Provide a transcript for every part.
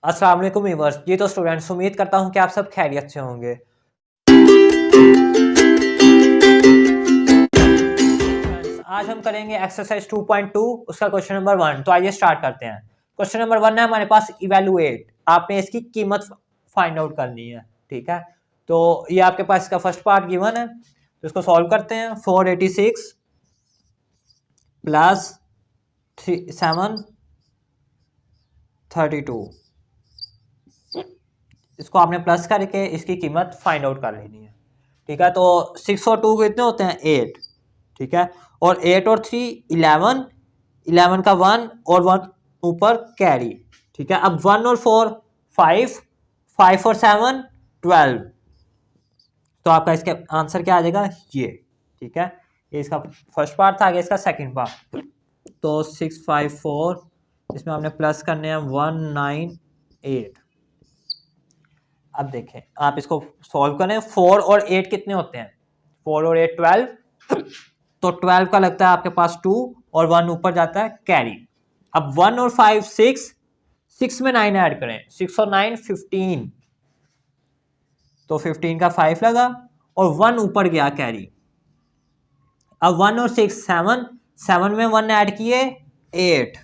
अस्सलाम वालेकुम व्यूअर्स। जी तो स्टूडेंट्स, उम्मीद करता हूं कि आप सब खैरियत से होंगे। आज हम करेंगे एक्सरसाइज 2.2 उसका क्वेश्चन नंबर 1। तो आइए स्टार्ट करते हैं। क्वेश्चन नंबर 1 है हमारे पास इवेलुएट। आपने इसकी कीमत फाइंड आउट करनी है, ठीक है। तो ये आपके पास इसका फर्स्ट पार्ट गिवन है, तो इसको सॉल्व करते हैं। 486 प्लस 732, इसको आपने प्लस करके इसकी कीमत फाइंड आउट कर लेनी है, ठीक है। तो 6 और 2 कितने होते हैं? 8, ठीक है। और 8 और 3 11, 11 का 1 और 1 ऊपर कैरी, ठीक है। अब 1 और 4 5, 5 और 7 12। तो आपका इसका आंसर क्या आ जाएगा? ये, ठीक है। ये इसका फर्स्ट पार्ट था, आगे इसका सेकंड पार्ट। तो 654, इसमें आपने प्लस करने हैं 198। अब देखें, आप इसको सॉल्व करें। 4 और 8 कितने होते हैं? 4 और 8 12। तो 12 का लगता है आपके पास 2 और 1 ऊपर जाता है कैरी। अब 1 और 5 6, 6 में 9 ऐड करें। 6 और 9 15, तो 15 का 5 लगा और 1 ऊपर गया कैरी। अब 1 और 6 7, 7 में 1 ऐड किए 8।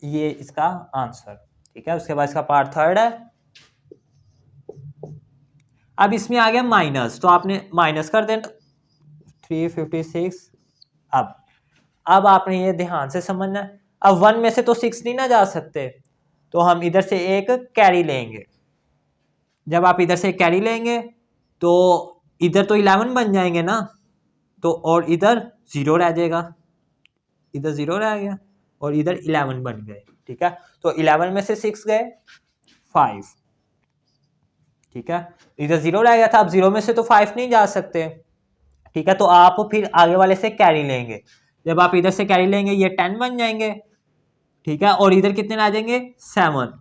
ये इसका आंसर, ठीक है। उसके बाद इसका पार्ट थर्ड है। अब इसमें आ गया माइनस, तो आपने माइनस कर देना 356। अब आपने ये ध्यान से समझना है। अब 1 में से तो 6 नहीं ना जा सकते, तो हम इधर से एक कैरी लेंगे। जब आप इधर से कैरी लेंगे तो इधर तो 11 बन जाएंगे ना, तो और इधर 0 रह जाएगा। इधर 0 रह गया और इधर 11 बन गए, ठीक है। तो 11 में से 6 गए 5, ठीक है। इधर 0 रह गया था। अब 0 में से तो 5 नहीं जा सकते, ठीक है। तो आप फिर आगे वाले से कैरी लेंगे। जब आप इधर से कैरी लेंगे ये 10 बन जाएंगे, ठीक है। और इधर कितने आ जाएंगे? 7।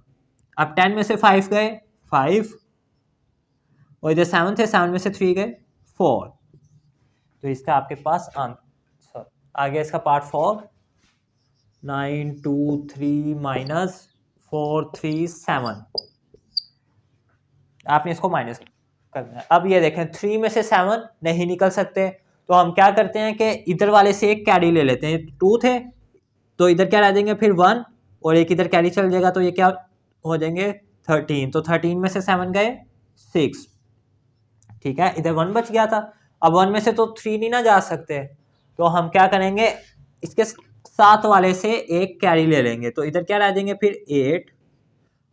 अब 10 में से 5 गए 5, और इधर 7 थे, 7 में से 3 गए 4। तो इसका आपके पास आंसर आ गया। इसका पार्ट 4 9 2 3 माइनस 4 3 7। आपने इसको माइनस करना है। अब ये देखें, 3 में से 7 नहीं निकल सकते, तो हम क्या करते हैं कि इधर वाले से एक कैरी ले लेते हैं। 2 थे तो इधर क्या रह जाएंगे फिर 1, और एक इधर कैरी चल जाएगा, तो ये क्या हो जाएंगे 13। तो 13 में से 7 गए 6, ठीक है। इधर 1 बच गया था। अब 1 में से तो 3 नहीं ना जा सकते, तो हम क्या करेंगे, इसके साथ वाले से एक कैरी ले लेंगे। तो इधर क्या रह जाएंगे फिर 8,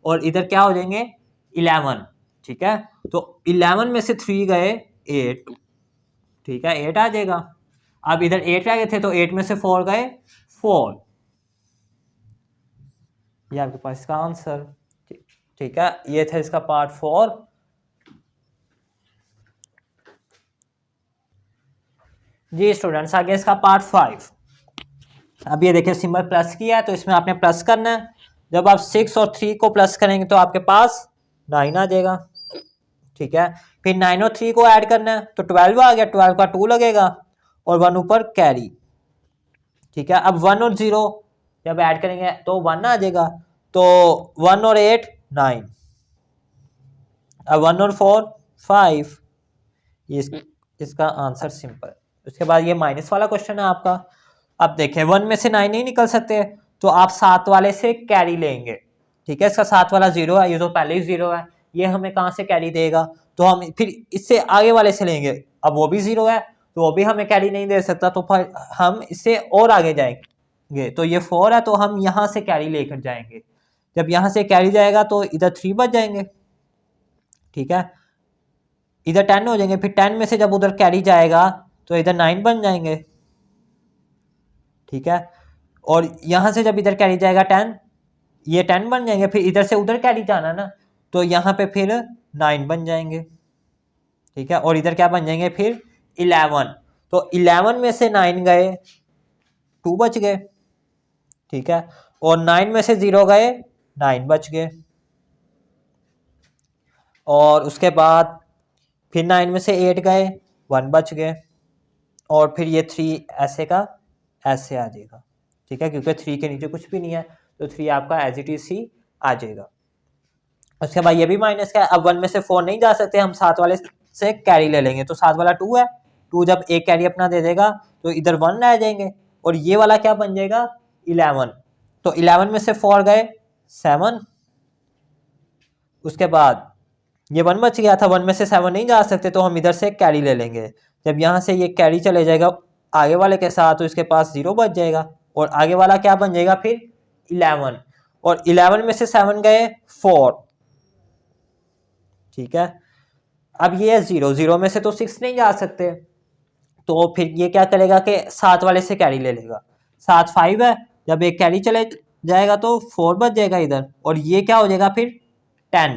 और इधर क्या हो जाएंगे 11, ठीक है। तो 11 में से 3 गए 8, ठीक है, 8 आ जाएगा। अब इधर 8 रह गए थे, तो 8 में से 4 गए 4। ये आपके पास इसका आंसर, ठीक है। ये था इसका पार्ट 4। जी स्टूडेंट्स, आगे इसका पार्ट 5। अब ये देखिए, सिंबल प्लस किया है, तो इसमें आपने प्लस करना है। जब आप 6 और 3 को प्लस करेंगे तो आपके पास 9 आ जाएगा, ठीक है। फिर 9 और 3 को ऐड करना है, तो 12 आ गया। 12 का 2 लगेगा और 1 ऊपर कैरी, ठीक है। अब 1 और 0 जब ऐड करेंगे तो 1 आ जाएगा। तो 1 और 8 9, अब 1 और 4 5। ये इसका आंसर सिंपल। उसके बाद ये माइनस वाला क्वेश्चन है आपका। अब देखें, 1 में से 9 नहीं निकल सकते, तो आप 7 वाले से कैरी लेंगे, ठीक है। इसका 7 वाला 0 है, ये तो पहले ही 0 है, ये हमें कहाँ से कैरी देगा? तो हम फिर इससे आगे वाले से लेंगे। अब वो भी 0 है, तो वो भी हमें कैरी नहीं दे सकता, तो फिर हम इससे और आगे जाएंगे। तो ये 4 है, तो हम यहाँ से कैरी लेकर जाएंगे। जब यहाँ से कैरी जाएगा तो इधर 3 बच जाएंगे, ठीक है। इधर 10 हो जाएंगे। फिर 10 में से जब उधर कैरी जाएगा तो इधर 9 बन जाएंगे, ठीक है। और यहां से जब इधर कैरी जाएगा 10, ये 10 बन जाएंगे। फिर इधर से उधर कैरी जाना ना, तो यहाँ पे फिर 9 बन जाएंगे, ठीक है। और इधर क्या बन जाएंगे फिर 11। तो 11 में से 9 गए 2 बच गए, ठीक है। और 9 में से 0 गए 9 बच गए। और उसके बाद फिर 9 में से 8 गए 1 बच गए। और फिर ये 3 ऐसे का ऐसे आ जाएगा, ठीक है, क्योंकि 3 के नीचे कुछ भी नहीं है। तो 3 आपका एज इट इज सी आ जाएगा। उसके बाद ये भी माइनस का है, अब 1 में से 4 नहीं जा सकते, हम 7 वाले से कैरी ले लेंगे, तो 7 वाला 2 है, 2 जब एक कैरी अपना दे देगा तो इधर 1 रह जाएंगे, और ये वाला क्या बन जाएगा 11, तो 11 में से 4 गए 7, उसके बाद ये 1 बच गया था, 1 में से 7 नहीं जा सकते तो हम इधर से कैरी ले लेंगे, जब यहाँ से ये कैरी चले जाएगा आगे वाले के साथ तो इसके पास 0 बच जाएगा, और आगे वाला क्या बन जाएगा फिर 11, और 11 में से 7 गए 4, ठीक है। अब ये 0 में से तो 6 नहीं जा सकते, तो फिर ये क्या करेगा कि 7 वाले से कैरी ले लेगा, 7 5 है, जब एक कैरी चले जाएगा तो 4 बच जाएगा इधर, और ये क्या हो जाएगा फिर 10,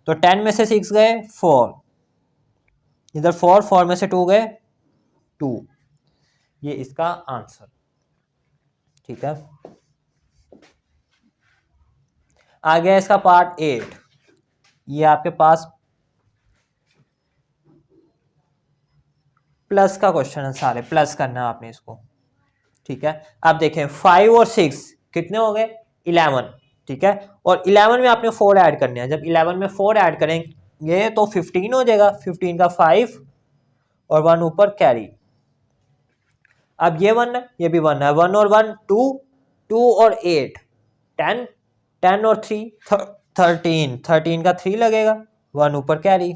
तो 10 में से 6 गए 4, इधर 4, 4 में से 2 गए 2, ये इसका आंसर, ठीक है। आ गया इसका पार्ट 8, ये आपके पास प्लस का क्वेश्चन है, सारे प्लस करना है आपने इसको, ठीक है। अब देखें 5 और 6 कितने हो गए 11, ठीक है, और 11 में आपने 4 ऐड करने हैं, जब 11 में 4 ऐड करेंगे तो 15 हो जाएगा, 15 का 5 और 1 ऊपर कैरी, अब ये 1 है ये भी 1 है, 1 और 1 2, 2 और 8 10, 10 और 3 13, 13 का 3 लगेगा, 1 ऊपर कैरी,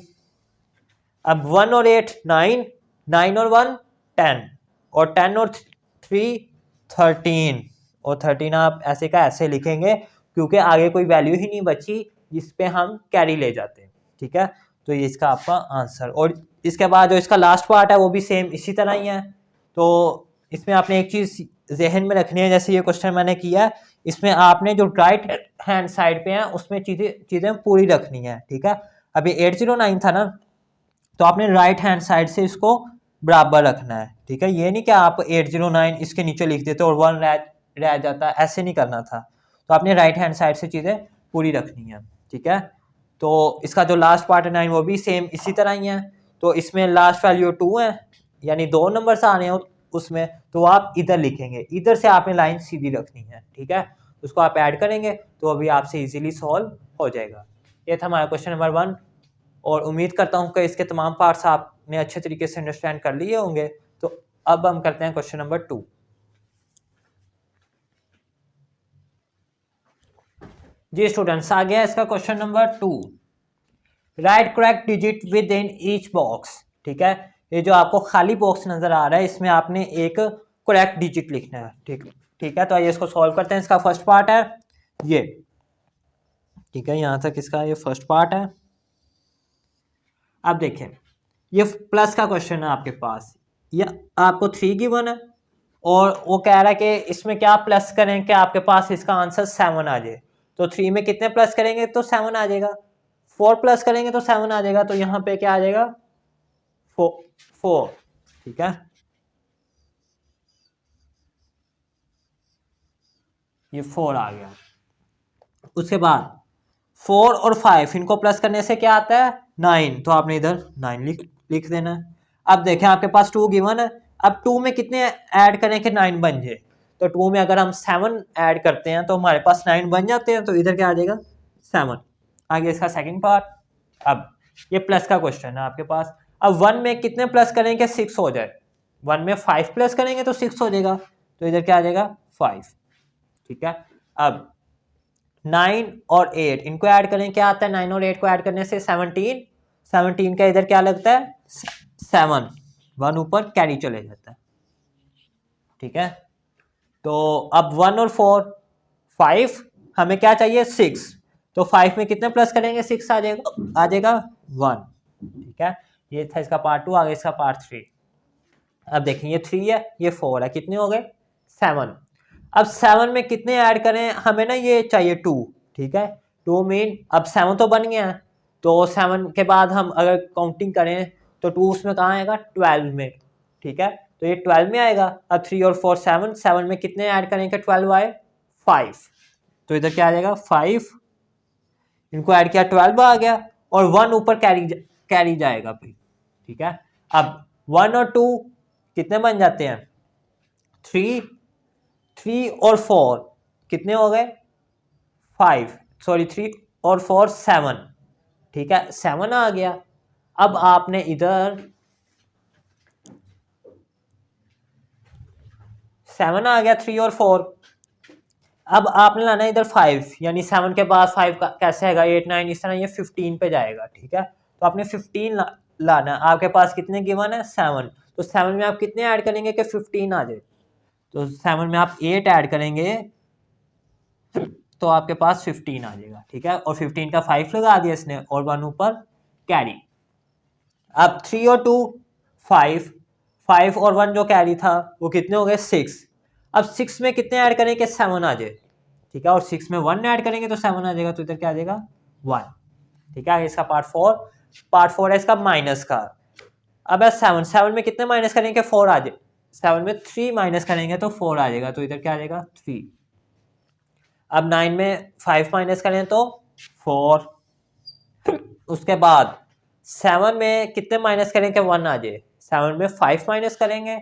अब 1 और 8 9, 9 और 1 10, और 10 और 3 13, और 13 आप ऐसे का ऐसे लिखेंगे क्योंकि आगे कोई वैल्यू ही नहीं बची जिस पे हम कैरी ले जाते हैं, ठीक है। तो ये इसका आपका आंसर, और इसके बाद जो इसका लास्ट पार्ट है वो भी सेम इसी तरह ही है, तो इसमें आपने एक चीज़ जहन में रखनी है, जैसे ये क्वेश्चन मैंने किया इसमें आपने जो राइट हैंड साइड पे है उसमें चीज़ें पूरी रखनी है, ठीक है। अभी 809 था ना, तो आपने राइट हैंड साइड से इसको बराबर रखना है, ठीक है, ये नहीं कि आप 809 इसके नीचे लिख देते और 1 रह जाता, ऐसे नहीं करना था, तो आपने राइट हैंड साइड से चीज़ें पूरी रखनी है, ठीक है। तो इसका जो लास्ट पार्ट है 9 वो भी सेम इसी तरह ही है, तो इसमें लास्ट वैल्यू 2 है, यानी 2 नंबर आ रहे हैं उसमें, तो आप इधर लिखेंगे, इधर से आपने लाइन सीधी रखनी है, ठीक है, उसको आप ऐड करेंगे तो अभी आपसे इजीली सॉल्व हो जाएगा। ये था हमारा क्वेश्चन नंबर 1, और उम्मीद करता हूँ कि इसके तमाम पार्ट्स आपने अच्छे तरीके से अंडरस्टैंड कर लिए होंगे। तो अब हम करते हैं क्वेश्चन नंबर 2। जी स्टूडेंट्स, आ गया इसका question number 2, right correct digit with in each box, ठीक है। ये जो आपको खाली बॉक्स नजर आ रहा है इसमें आपने एक करेक्ट डिजिट लिखना है, ठीक है। तो आइए इसको सॉल्व करते हैं। इसका फर्स्ट पार्ट है ये, ठीक है, यहाँ तक इसका ये फर्स्ट पार्ट है। अब देखें ये प्लस का क्वेश्चन है आपके पास, ये आपको 3 गिवन है और वो कह रहा है कि इसमें क्या प्लस करें कि आपके पास इसका आंसर 7 आ जाए, तो 3 में कितने प्लस करेंगे तो 7 आ जाएगा, 4 प्लस करेंगे तो 7 आ जाएगा, तो यहाँ पे क्या आ जाएगा 4, ठीक है, ये 4 आ गया। उसके बाद 4 और 5 इनको प्लस करने से क्या आता है 9, तो आपने इधर 9 लिख देना है। अब देखें आपके पास 2 गिवन है, अब 2 में कितने ऐड करें कि 9 बन जाए, तो 2 में अगर हम 7 ऐड करते हैं तो हमारे पास 9 बन जाते हैं, तो इधर क्या आ जाएगा 7। आगे इसका सेकंड पार्ट, अब ये प्लस का क्वेश्चन है आपके पास, अब 1 में कितने प्लस करें कि 6 हो जाए, 1 में 5 प्लस करेंगे तो 6 हो जाएगा, तो इधर क्या आ जाएगा 5, ठीक है। अब 9 और 8 इनको ऐड करें क्या आता है, 9 और 8 को ऐड करने से 17, 17 का इधर क्या लगता है 7, 1 ऊपर कैरी चले जाता है, ठीक है। तो अब 1 और 4 5, हमें क्या चाहिए 6, तो 5 में कितने प्लस करेंगे 6 आ जाएगा 1, ठीक है। ये था इसका पार्ट 2, आगे इसका पार्ट 3। अब देखें ये 3 है ये 4 है, कितने हो गए 7। अब 7 में कितने ऐड करें, हमें ना ये चाहिए 2, ठीक है, 2 मीन अब 7 तो बन गया है, तो 7 के बाद हम अगर काउंटिंग करें तो 2 उसमें कहाँ आएगा 12 में, ठीक है, तो ये 12 में आएगा। अब 3 और 4 7, 7 में कितने ऐड करेंगे 12 आए 5, तो इधर क्या आ जाएगा 5, इनको ऐड किया 12 आ गया, और 1 ऊपर कैरी जाएगा फिर, ठीक है। अब 1 और 2 कितने बन जाते हैं 3 और 4 कितने हो गए 5 सॉरी 3 और 4 7, ठीक है 7 आ गया। अब आपने इधर 7 आ गया 3 और 4। अब आपने लाना है इधर 5, यानी 7 के बाद 5 का कैसे आएगा 8 9 इस तरह, ये 15 पे जाएगा, ठीक है। तो आपने 15 लाना है। आपके पास कितने गिवन है 7, तो 7 में आप कितने ऐड करेंगे कि 15 आ जाए। तो 7 में आप 8 ऐड करेंगे तो आपके पास 15 आ जाएगा, ठीक है। और 15 का 5 लगा दिया इसने और 1 ऊपर कैरी। अब 3 और 2 5, 5 और 1 जो कैरी था वो कितने हो गए 6। अब 6 में कितने ऐड करेंगे 7 आ जाए, ठीक है। और 6 में 1 ऐड करेंगे तो 7 आ जाएगा, तो इधर क्या आ जाएगा 1, ठीक है। इसका पार्ट 4 है इसका माइनस का। अब 7 में कितने माइनस करेंगे 4 आ जाए, 7 में 3 माइनस करेंगे तो 4 आ जाएगा, तो इधर क्या आ जाएगा 3। अब 9 में 5 माइनस करें तो 4। उसके बाद 7 में कितने माइनस करेंगे 1 आ जाए, 7 में 5 माइनस करेंगे,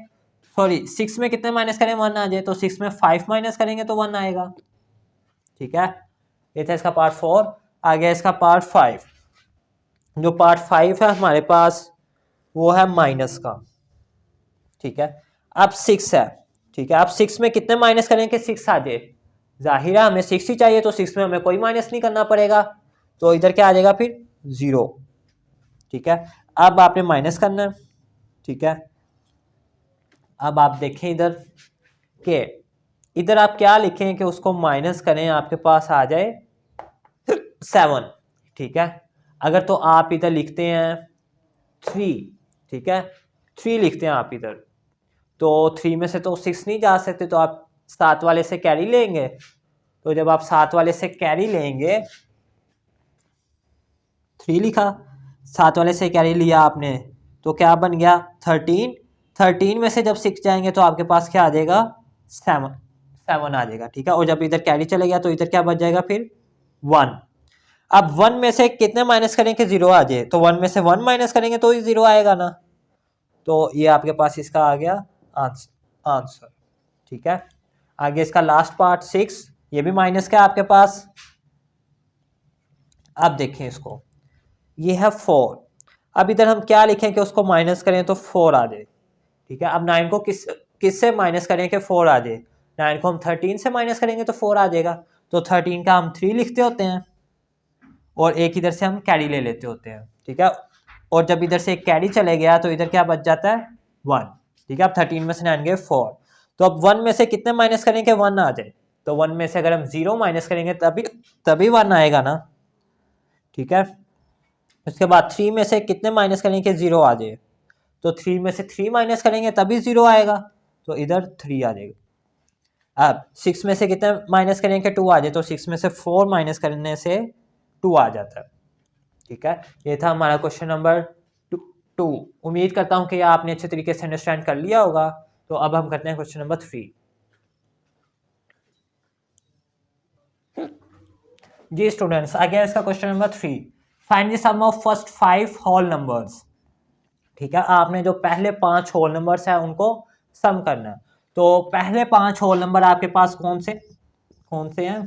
सॉरी 6 में कितने माइनस करें 1 आ जाए, तो 6 में 5 माइनस करेंगे तो 1 आएगा, ठीक है। ये था इसका पार्ट 4। आ गया इसका पार्ट 5। जो पार्ट 5 है हमारे पास वो है माइनस का, ठीक है। अब 6 है, ठीक है। अब 6 में कितने माइनस करेंगे 6 आ जाए, जाहिर है हमें 6 ही चाहिए, तो 6 में हमें कोई माइनस नहीं करना पड़ेगा, तो इधर क्या आ जाएगा फिर 0, ठीक है। अब आपने माइनस करना है, ठीक है। अब आप देखें इधर के इधर आप क्या लिखें कि उसको माइनस करें, आपके पास आ जाए 7, ठीक है। अगर तो आप इधर लिखते हैं 3, ठीक है 3 लिखते हैं आप इधर, तो 3 में से तो 6 नहीं जा सकते, तो आप 7 वाले से कैरी लेंगे। तो जब आप 7 वाले से कैरी लेंगे, 3 लिखा 7 वाले से कैरी लिया आपने, तो क्या बन गया 13। 13 में से जब 6 जाएंगे तो आपके पास क्या आ जाएगा 7 आ जाएगा, ठीक है। और जब इधर कैरी चले गया तो इधर क्या बच जाएगा फिर 1। अब 1 में से कितने माइनस करेंगे 0 आ जाए, तो 1 में से 1 माइनस करेंगे तो ही 0 आएगा ना, तो ये आपके पास इसका आ गया आंसर, ठीक है। आगे इसका लास्ट पार्ट 6, ये भी माइनस का आपके पास। अब देखें इसको, ये है 4। अब इधर हम क्या लिखें कि उसको माइनस करें तो 4 आ जाए, ठीक है। अब 9 को किस से माइनस करें कि 4 आ जाए, 9 को हम 13 से माइनस करेंगे तो 4 आ जाएगा, तो 13 का हम 3 लिखते होते हैं और एक इधर से हम कैरी ले लेते होते हैं, ठीक है। और जब इधर से एक कैरी चले गया तो इधर क्या बच जाता है 1, ठीक है। अब 13 में से 9 गए 4, तो अब 1 में से कितने माइनस करेंगे 1 आ जाए, तो 1 में से अगर हम 0 माइनस करेंगे तभी 1 आएगा ना, ठीक है। उसके बाद 3 में से कितने माइनस करेंगे 0 आ जाए, तो 3 में से 3 माइनस करेंगे तभी 0 आएगा, तो इधर 3 आ जाएगा। अब 6 में से कितने माइनस करेंगे 2 आ जाए, तो 6 में से 4 माइनस करने से 2 आ जाता है, ठीक है। ये था हमारा क्वेश्चन नंबर 2। उम्मीद करता हूँ कि आपने अच्छे तरीके से अंडरस्टैंड कर लिया होगा। तो अब हम करते हैं क्वेश्चन नंबर 3। जी स्टूडेंट्स, आगे इसका question number 3, find the sum of first 5 whole numbers, ठीक है। आपने जो पहले 5 होल नंबर्स हैं उनको सम करना है। तो पहले 5 होल नंबर आपके पास कौन से हैं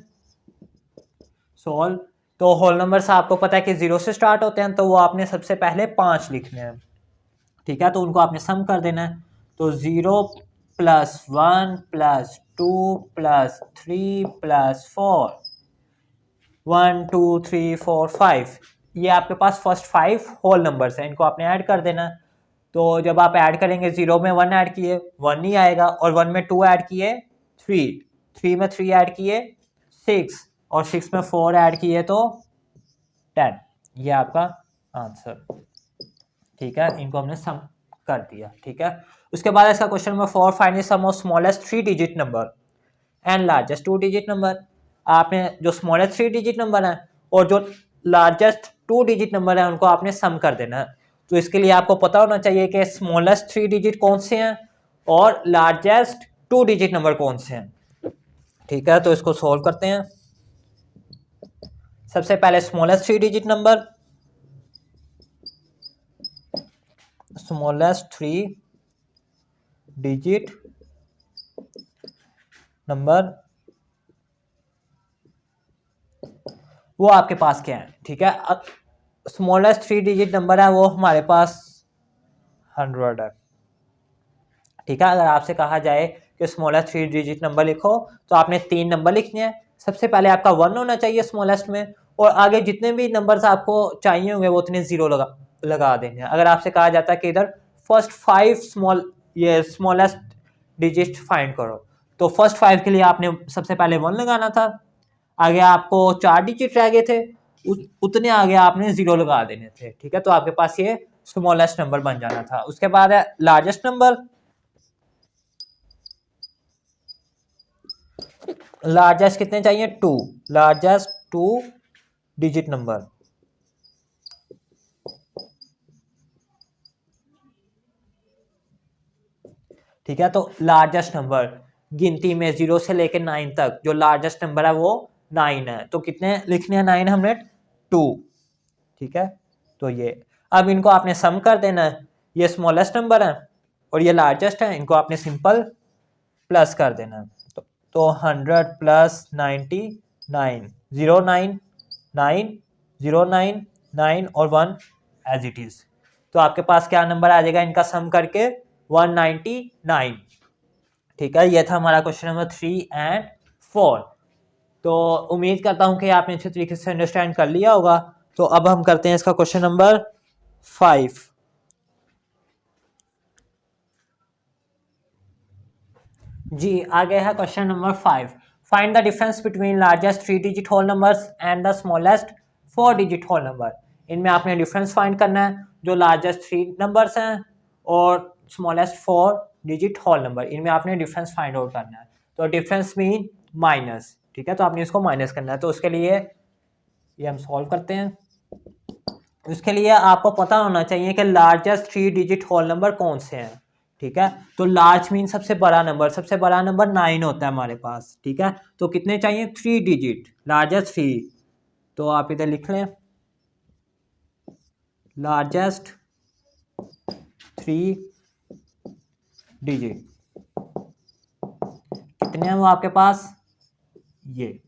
सोल्व। तो होल नंबर्स आपको पता है कि 0 से स्टार्ट होते हैं, तो वो आपने सबसे पहले 5 लिखने हैं, ठीक है। तो उनको आपने सम कर देना है, तो 0 + 1 + 2 + 3 + 4, 1 2 3 4 5, ये आपके पास फर्स्ट 5 होल नंबर्स हैं, इनको आपने ऐड कर देना है। तो जब आप ऐड करेंगे 0 में 1 ऐड किए 1 नहीं आएगा, और 1 में 2 ऐड किए 3 में 3 ऐड किए 6, और 6 में 4 ऐड किए तो 10, ये आपका आंसर, ठीक है। इनको हमने सम कर दिया, ठीक है। उसके बाद इसका question number 4, find the sum of smallest 3 digit number and largest 2 digit number. आपने जो स्मॉलेस्ट 3 डिजिट नंबर है और जो लार्जेस्ट 2 डिजिट नंबर है उनको आपने सम कर देना है। तो इसके लिए आपको पता होना चाहिए कि स्मॉलेस्ट 3 डिजिट कौन से हैं और लार्जेस्ट 2 डिजिट नंबर कौन से हैं, ठीक है। तो इसको सॉल्व करते हैं। सबसे पहले smallest 3 digit number, smallest 3 digit number वो आपके पास क्या है, ठीक है। स्मॉलेस्ट 3 डिजिट नंबर है वो हमारे पास 100 है, ठीक है। अगर आपसे कहा जाए कि स्मॉलेस्ट 3 डिजिट नंबर लिखो तो आपने 3 नंबर लिखने हैं। सबसे पहले आपका 1 होना चाहिए स्मॉलेस्ट में, और आगे जितने भी नंबर्स आपको चाहिए होंगे वो उतने जीरो लगा देंगे। अगर आपसे कहा जाता है कि इधर फर्स्ट 5 स्मॉलेस्ट डिजिट फाइंड करो, तो फर्स्ट 5 के लिए आपने सबसे पहले 1 लगाना था। आगे आपको 4 डिजिट रह गए थे, उतने आगे आपने जीरो लगा देने थे, ठीक है। तो आपके पास ये स्मॉलेस्ट नंबर बन जाना था। उसके बाद है लार्जेस्ट नंबर। लार्जेस्ट कितने चाहिए, 2, लार्जेस्ट 2 डिजिट नंबर, ठीक है। तो लार्जेस्ट नंबर गिनती में 0 से लेकर 9 तक जो लार्जेस्ट नंबर है वो 9 है। तो कितने लिखने हैं 9 हमने, 2, ठीक है। तो ये अब इनको आपने सम कर देना है, ये स्मॉलेस्ट नंबर है और ये लार्जेस्ट है, इनको आपने सिंपल प्लस कर देना है। तो 100 प्लस 99, 09, 9, 09, 9 और 1 एज इट इज। तो आपके पास क्या नंबर आ जाएगा इनका सम करके, 199, ठीक है। ये था हमारा क्वेश्चन नंबर 3 एंड 4। तो उम्मीद करता हूं कि आपने अच्छे तरीके से अंडरस्टैंड कर लिया होगा। तो अब हम करते हैं इसका क्वेश्चन नंबर 5। जी आगे है question number 5। Find the difference between largest 3 digit whole numbers and the smallest 4 digit whole number. इनमें आपने डिफरेंस फाइंड करना है, जो लार्जेस्ट 3 नंबर्स हैं और स्मॉलेस्ट 4 डिजिट होल नंबर, इनमें आपने डिफरेंस फाइंड आउट करना है। तो डिफरेंस मीन माइनस, ठीक है। तो आपने इसको माइनस करना है। तो उसके लिए ये हम सॉल्व करते हैं। उसके लिए आपको पता होना चाहिए कि लार्जेस्ट 3 डिजिट होल नंबर कौन से हैं, ठीक है। तो लार्ज मीन सबसे बड़ा नंबर, सबसे बड़ा नंबर 9 होता है हमारे पास, ठीक है। तो कितने चाहिए, 3 डिजिट, लार्जेस्ट 3। तो आप इधर लिख लें लार्जेस्ट 3 डिजिट, कितने हैं वो आपके पास, ये,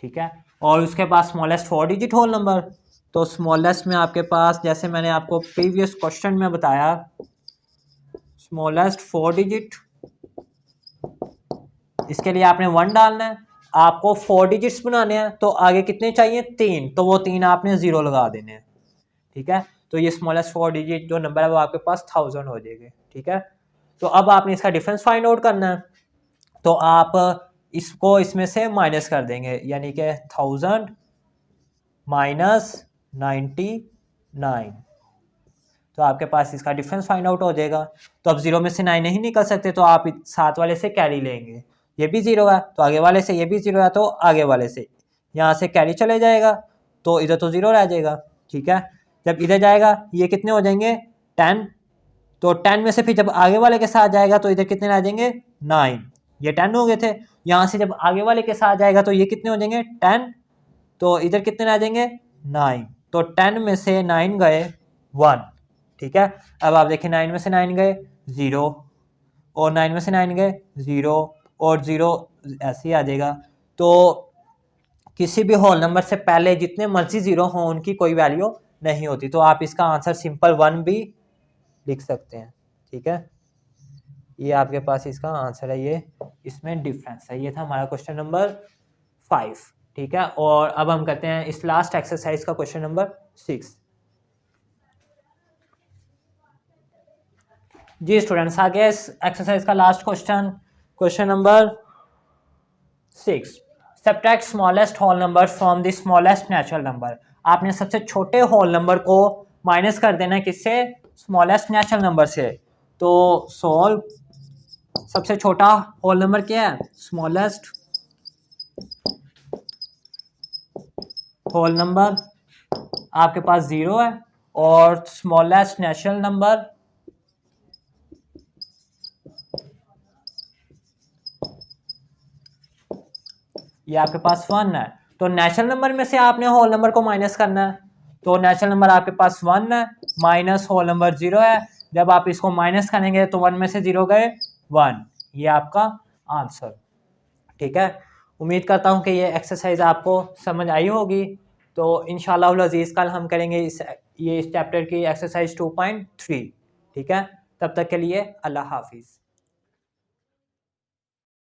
ठीक है। और उसके बाद स्मॉलेस्ट 4 डिजिट होल नंबर, तो स्मॉलेस्ट में आपके पास, जैसे मैंने आपको प्रीवियस क्वेश्चन में बताया, स्मॉलेस्ट 4 डिजिट, इसके लिए आपने 1 डालना है। आपको 4 डिजिट्स बनाने हैं तो आगे कितने चाहिए, 3, तो वो 3 आपने 0 लगा देने हैं, ठीक है। तो ये स्मॉलेस्ट 4 डिजिट जो नंबर है वो आपके पास 1000 हो जाएगा, ठीक है। तो अब आपने इसका डिफरेंस फाइंड आउट करना है। तो आप इसको इसमें से माइनस कर देंगे, यानी कि 1000 माइनस 99, तो आपके पास इसका डिफरेंस फाइंड आउट हो जाएगा। तो अब 0 में से 9 नहीं निकल सकते, तो आप साथ वाले से कैरी लेंगे। ये भी 0 है तो आगे वाले से, ये भी 0 है तो आगे वाले से, यहाँ से कैरी चले जाएगा तो इधर तो 0 रह जाएगा, ठीक है। जब इधर जाएगा ये कितने हो जाएंगे, 10। तो 10 में से फिर जब आगे वाले के साथ जाएगा तो इधर कितने आ जाएंगे, 9। ये 10 हो गए थे। यहाँ से जब आगे वाले के साथ जाएगा तो ये कितने हो जाएंगे, 10। तो इधर कितने आ जाएंगे, 9। तो 10 में से 9 गए 1, ठीक है। अब आप देखिए 9 में से 9 गए 0, और 9 में से 9 गए 0 और 0, ऐसे ही आ जाएगा। तो किसी भी होल नंबर से पहले जितने मर्जी 0 हों उनकी कोई वैल्यू नहीं होती। तो आप इसका आंसर सिंपल 1 भी लिख सकते हैं, ठीक है। ये आपके पास इसका आंसर है, ये इसमें डिफरेंस है। ये था हमारा क्वेश्चन नंबर 5, ठीक है। और अब हम करते हैं इस लास्ट एक्सरसाइज का क्वेश्चन नंबर 6। जी स्टूडेंट्स आगे इस एक्सरसाइज का last question, question number 6। Subtract smallest whole number from the smallest natural number. आपने सबसे छोटे होल नंबर को माइनस कर देना है किससे, स्मॉलेस्ट नेचुरल नंबर से। तो सॉल्व, सबसे छोटा होल नंबर क्या है, स्मॉलेस्ट होल नंबर आपके पास 0 है, और स्मॉलेस्ट नेचुरल नंबर ये आपके पास 1 है। तो नेचुरल नंबर में से आपने होल नंबर को माइनस करना है। तो नेचुरल नंबर आपके पास 1 है, माइनस होल नंबर 0 है। जब आप इसको माइनस करेंगे तो 1 में से 0 गए 1, ये आपका आंसर, ठीक है। उम्मीद करता हूँ कि ये एक्सरसाइज आपको समझ आई होगी। तो इंशाअल्लाह अज़ीज़ कल हम करेंगे इस चैप्टर की एक्सरसाइज 2.3। ठीक है, तब तक के लिए अल्लाह हाफिज़।